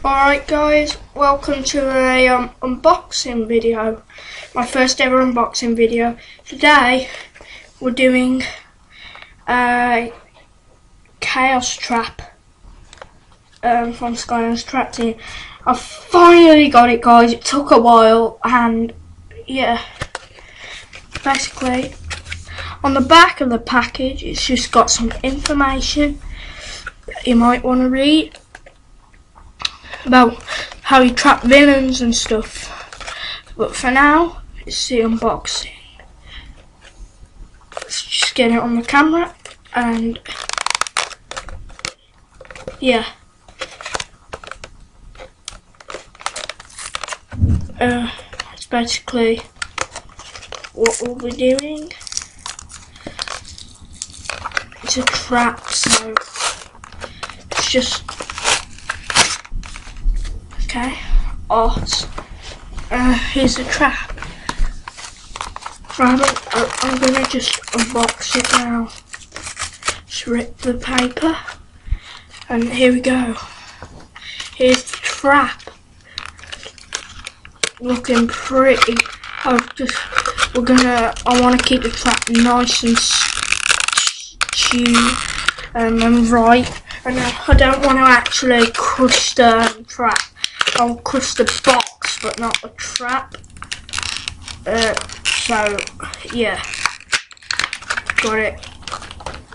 Alright guys, welcome to a unboxing video. My first ever unboxing video. Today we're doing a KAOS trap from Skylanders trap team. I finally got it guys, it took a while, and yeah, basically on the back of the package it's just got some information that you might want to read about how you trap villains and stuff. But for now, it's the unboxing. Let's just get it on the camera and yeah. It's basically what we'll be doing. It's a trap, so it's just okay. Here's the trap. I'm gonna just unbox it now. Just rip the paper, and here we go. Here's the trap. Looking pretty. I want to keep the trap nice and and right. And I don't want to actually crush the trap. I'll crush the box, but not the trap. So yeah, got it.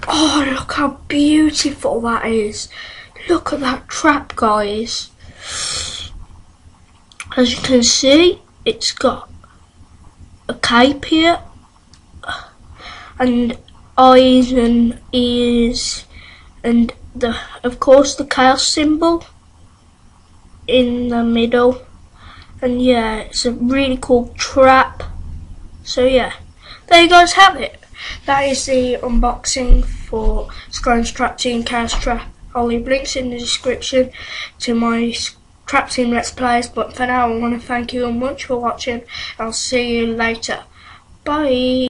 Oh, look how beautiful that is! Look at that trap, guys. As you can see, it's got a cape here, and eyes and ears, and of course the KAOS symbol in the middle. And yeah, it's a really cool trap. So yeah, there you guys have it. That is the unboxing for Skylanders Trap Team KAOS Trap. I'll leave links in the description to my Trap Team Let's Plays, but for now I want to thank you all much for watching. I'll see you later. Bye.